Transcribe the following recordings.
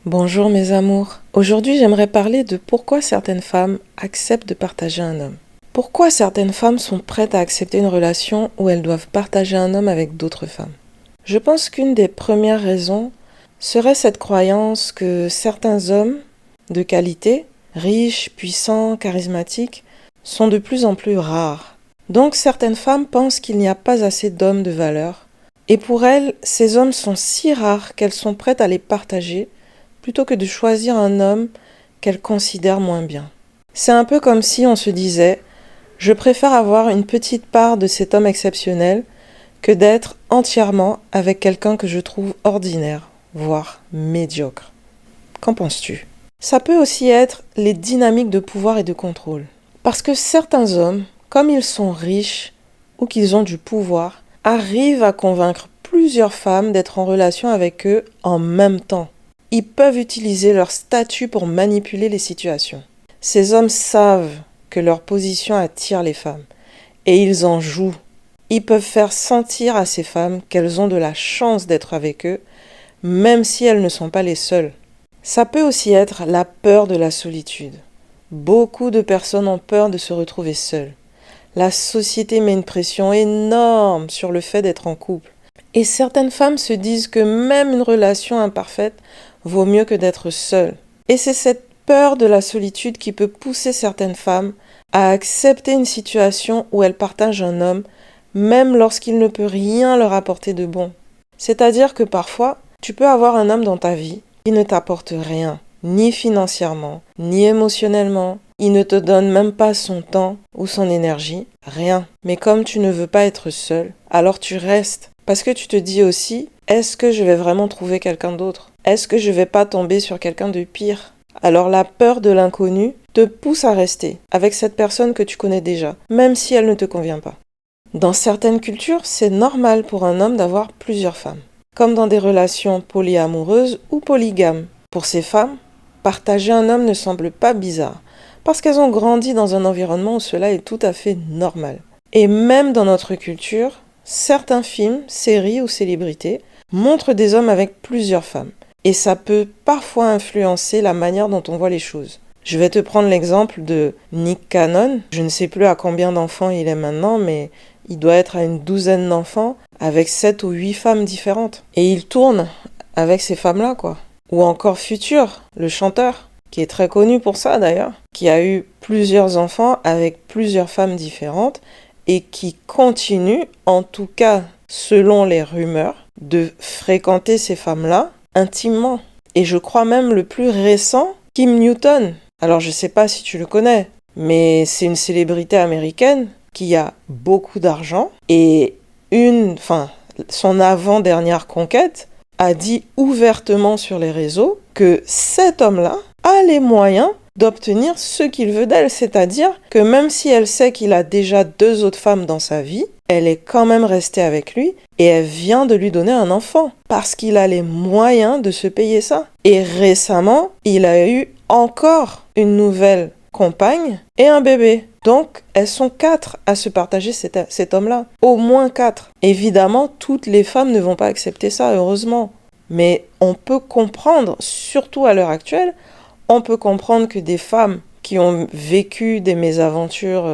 Bonjour mes amours. Aujourd'hui, j'aimerais parler de pourquoi certaines femmes acceptent de partager un homme. Pourquoi certaines femmes sont prêtes à accepter une relation où elles doivent partager un homme avec d'autres femmes. Je pense qu'une des premières raisons serait cette croyance que certains hommes de qualité, riches, puissants, charismatiques, sont de plus en plus rares. Donc certaines femmes pensent qu'il n'y a pas assez d'hommes de valeur, et pour elles, ces hommes sont si rares qu'elles sont prêtes à les partager plutôt que de choisir un homme qu'elles considèrent moins bien. C'est un peu comme si on se disait « Je préfère avoir une petite part de cet homme exceptionnel que d'être entièrement avec quelqu'un que je trouve ordinaire, voire médiocre. » Qu'en penses-tu ? Ça peut aussi être les dynamiques de pouvoir et de contrôle. Parce que certains hommes, comme ils sont riches ou qu'ils ont du pouvoir, arrivent à convaincre plusieurs femmes d'être en relation avec eux en même temps. Ils peuvent utiliser leur statut pour manipuler les situations. Ces hommes savent que leur position attire les femmes et ils en jouent. Ils peuvent faire sentir à ces femmes qu'elles ont de la chance d'être avec eux, même si elles ne sont pas les seules. Ça peut aussi être la peur de la solitude. Beaucoup de personnes ont peur de se retrouver seules. La société met une pression énorme sur le fait d'être en couple. Et certaines femmes se disent que même une relation imparfaite vaut mieux que d'être seule. Et c'est cette peur de la solitude qui peut pousser certaines femmes à accepter une situation où elles partagent un homme, même lorsqu'il ne peut rien leur apporter de bon. C'est-à-dire que parfois, tu peux avoir un homme dans ta vie qui ne t'apporte rien, ni financièrement, ni émotionnellement. Il ne te donne même pas son temps ou son énergie, rien. Mais comme tu ne veux pas être seul, alors tu restes. Parce que tu te dis aussi, est-ce que je vais vraiment trouver quelqu'un d'autre ? Est-ce que je vais pas tomber sur quelqu'un de pire ? Alors la peur de l'inconnu te pousse à rester avec cette personne que tu connais déjà, même si elle ne te convient pas. Dans certaines cultures, c'est normal pour un homme d'avoir plusieurs femmes, comme dans des relations polyamoureuses ou polygames. Pour ces femmes, partager un homme ne semble pas bizarre, parce qu'elles ont grandi dans un environnement où cela est tout à fait normal. Et même dans notre culture, certains films, séries ou célébrités montrent des hommes avec plusieurs femmes. Et ça peut parfois influencer la manière dont on voit les choses. Je vais te prendre l'exemple de Nick Cannon. Je ne sais plus à combien d'enfants il est maintenant, mais il doit être à une douzaine d'enfants avec 7 ou 8 femmes différentes. Et il tourne avec ces femmes-là, quoi. Ou encore Future, le chanteur, qui est très connu pour ça d'ailleurs, qui a eu plusieurs enfants avec plusieurs femmes différentes et qui continue, en tout cas selon les rumeurs, de fréquenter ces femmes-là intimement. Et je crois même le plus récent, Kim Newton. Alors je sais pas si tu le connais, mais c'est une célébrité américaine qui a beaucoup d'argent et son avant-dernière conquête a dit ouvertement sur les réseaux que cet homme-là a les moyens d'obtenir ce qu'il veut d'elle, c'est-à-dire que même si elle sait qu'il a déjà 2 autres femmes dans sa vie, elle est quand même restée avec lui et elle vient de lui donner un enfant parce qu'il a les moyens de se payer ça. Et récemment, il a eu encore une nouvelle compagne et un bébé. Donc, elles sont 4 à se partager cet homme-là. Au moins 4. Évidemment, toutes les femmes ne vont pas accepter ça, heureusement. Mais on peut comprendre, surtout à l'heure actuelle, on peut comprendre que des femmes qui ont vécu des mésaventures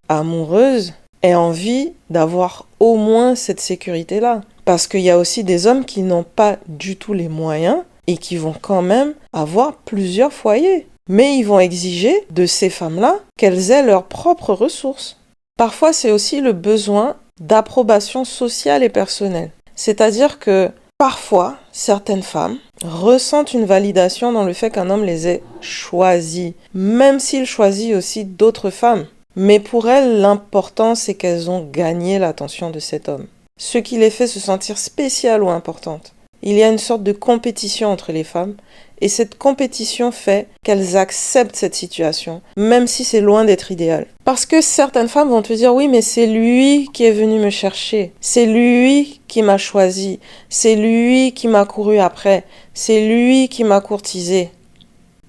amoureuses aient envie d'avoir au moins cette sécurité-là. Parce qu'il y a aussi des hommes qui n'ont pas du tout les moyens et qui vont quand même avoir plusieurs foyers. Mais ils vont exiger de ces femmes-là qu'elles aient leurs propres ressources. Parfois, c'est aussi le besoin d'approbation sociale et personnelle. C'est-à-dire que parfois, certaines femmes ressentent une validation dans le fait qu'un homme les ait choisies, même s'il choisit aussi d'autres femmes. Mais pour elles, l'important, c'est qu'elles ont gagné l'attention de cet homme. Ce qui les fait se sentir spéciales ou importantes. Il y a une sorte de compétition entre les femmes, et cette compétition fait qu'elles acceptent cette situation, même si c'est loin d'être idéal. Parce que certaines femmes vont te dire « Oui, mais c'est lui qui est venu me chercher, c'est lui qui m'a choisi, c'est lui qui m'a couru après, c'est lui qui m'a courtisé. »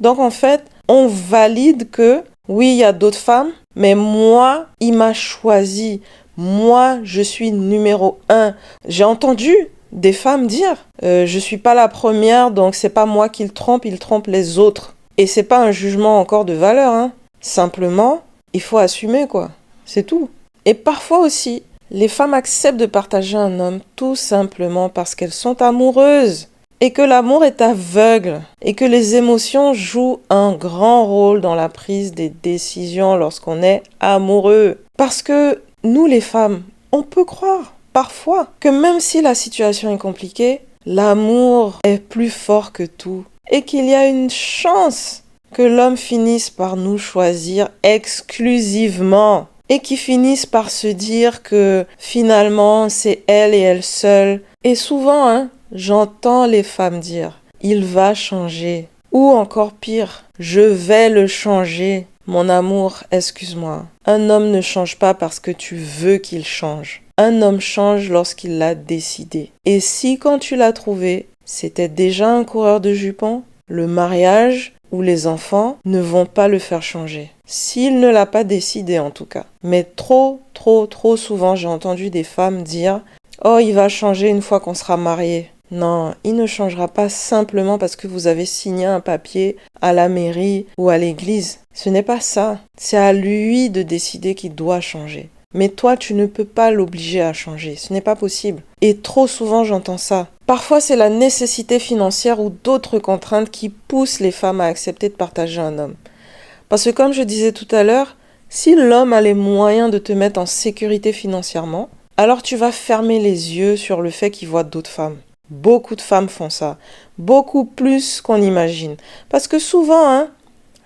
Donc en fait, on valide que oui, il y a d'autres femmes, mais moi, il m'a choisi. Moi, je suis numéro 1. J'ai entendu des femmes dire je suis pas la première, donc c'est pas moi qui il trompe les autres. Et c'est pas un jugement encore de valeur, hein. Simplement, il faut assumer, quoi. C'est tout. Et parfois aussi, les femmes acceptent de partager un homme tout simplement parce qu'elles sont amoureuses et que l'amour est aveugle et que les émotions jouent un grand rôle dans la prise des décisions lorsqu'on est amoureux. Parce que nous, les femmes, on peut croire parfois que même si la situation est compliquée, l'amour est plus fort que tout et qu'il y a une chance que l'homme finisse par nous choisir exclusivement et qu'il finisse par se dire que finalement c'est elle et elle seule. Et souvent, hein, j'entends les femmes dire « il va changer » ou encore pire « je vais le changer ». Mon amour, excuse-moi, un homme ne change pas parce que tu veux qu'il change. Un homme change lorsqu'il l'a décidé. Et si quand tu l'as trouvé, c'était déjà un coureur de jupons, le mariage ou les enfants ne vont pas le faire changer. S'il ne l'a pas décidé en tout cas. Mais trop souvent, j'ai entendu des femmes dire « oh, il va changer une fois qu'on sera mariés ». Non, il ne changera pas simplement parce que vous avez signé un papier à la mairie ou à l'église. Ce n'est pas ça. C'est à lui de décider qu'il doit changer. Mais toi, tu ne peux pas l'obliger à changer. Ce n'est pas possible. Et trop souvent, j'entends ça. Parfois, c'est la nécessité financière ou d'autres contraintes qui poussent les femmes à accepter de partager un homme. Parce que comme je disais tout à l'heure, si l'homme a les moyens de te mettre en sécurité financièrement, alors tu vas fermer les yeux sur le fait qu'il voit d'autres femmes. Beaucoup de femmes font ça. Beaucoup plus qu'on imagine. Parce que souvent, hein,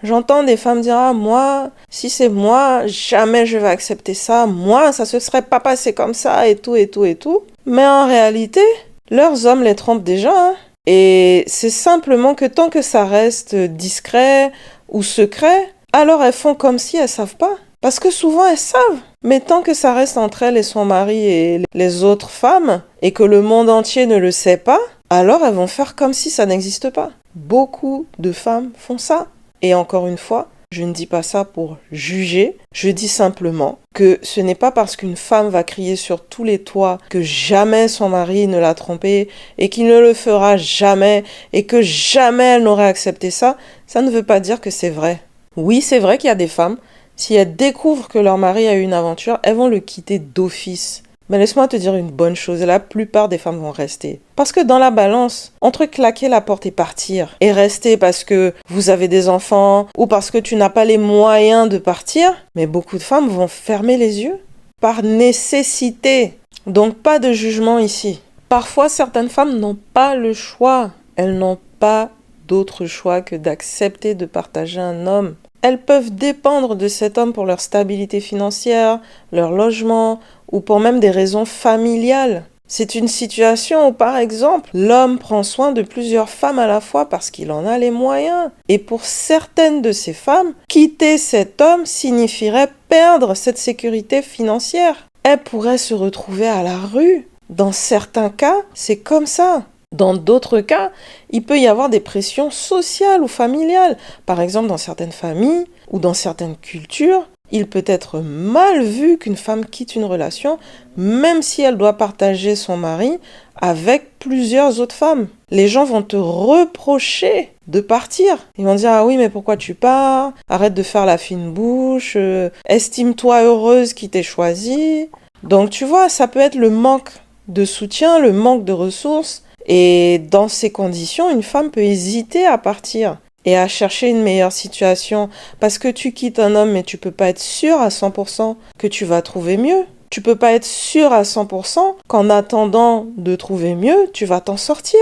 j'entends des femmes dire « ah, moi, si c'est moi, jamais je vais accepter ça. Moi, ça se serait pas passé comme ça et tout, et tout, et tout. » Mais en réalité, leurs hommes les trompent déjà. Hein. Et c'est simplement que tant que ça reste discret ou secret, alors elles font comme si elles savent pas. Parce que souvent elles savent. Mais tant que ça reste entre elle et son mari et les autres femmes, et que le monde entier ne le sait pas, alors elles vont faire comme si ça n'existe pas. Beaucoup de femmes font ça. Et encore une fois, je ne dis pas ça pour juger, je dis simplement que ce n'est pas parce qu'une femme va crier sur tous les toits que jamais son mari ne l'a trompée et qu'il ne le fera jamais et que jamais elle n'aurait accepté ça, ça ne veut pas dire que c'est vrai. Oui, c'est vrai qu'il y a des femmes, si elles découvrent que leur mari a eu une aventure, elles vont le quitter d'office. Mais laisse-moi te dire une bonne chose, la plupart des femmes vont rester. Parce que dans la balance, entre claquer la porte et partir, et rester parce que vous avez des enfants, ou parce que tu n'as pas les moyens de partir, mais beaucoup de femmes vont fermer les yeux, par nécessité. Donc pas de jugement ici. Parfois, certaines femmes n'ont pas le choix. Elles n'ont pas d'autre choix que d'accepter de partager un homme. Elles peuvent dépendre de cet homme pour leur stabilité financière, leur logement, ou pour même des raisons familiales. C'est une situation où, par exemple, l'homme prend soin de plusieurs femmes à la fois parce qu'il en a les moyens. Et pour certaines de ces femmes, quitter cet homme signifierait perdre cette sécurité financière. Elles pourraient se retrouver à la rue. Dans certains cas, c'est comme ça. Dans d'autres cas, il peut y avoir des pressions sociales ou familiales. Par exemple, dans certaines familles ou dans certaines cultures, il peut être mal vu qu'une femme quitte une relation, même si elle doit partager son mari avec plusieurs autres femmes. Les gens vont te reprocher de partir. Ils vont dire « ah oui, mais pourquoi tu pars? Arrête de faire la fine bouche, estime-toi heureuse qui t'ait choisi. » Donc tu vois, ça peut être le manque de soutien, le manque de ressources. Et dans ces conditions, une femme peut hésiter à partir et à chercher une meilleure situation parce que tu quittes un homme mais tu peux pas être sûr à 100% que tu vas trouver mieux. Tu peux pas être sûr à 100% qu'en attendant de trouver mieux, tu vas t'en sortir.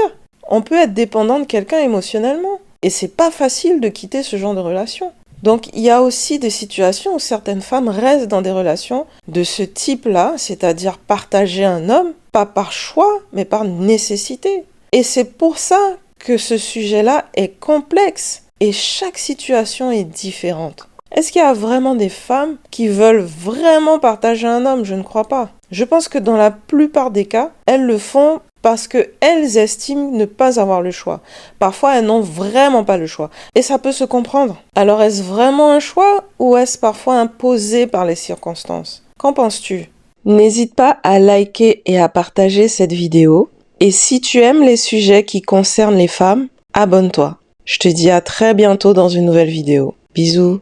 On peut être dépendant de quelqu'un émotionnellement et c'est pas facile de quitter ce genre de relation. Donc il y a aussi des situations où certaines femmes restent dans des relations de ce type-là, c'est-à-dire partager un homme, pas par choix, mais par nécessité. Et c'est pour ça que ce sujet-là est complexe et chaque situation est différente. Est-ce qu'il y a vraiment des femmes qui veulent vraiment partager un homme? Je ne crois pas. Je pense que dans la plupart des cas, elles le font parce qu'elles estiment ne pas avoir le choix. Parfois, elles n'ont vraiment pas le choix. Et ça peut se comprendre. Alors, est-ce vraiment un choix ou est-ce parfois imposé par les circonstances? Qu'en penses-tu? N'hésite pas à liker et à partager cette vidéo. Et si tu aimes les sujets qui concernent les femmes, abonne-toi. Je te dis à très bientôt dans une nouvelle vidéo. Bisous.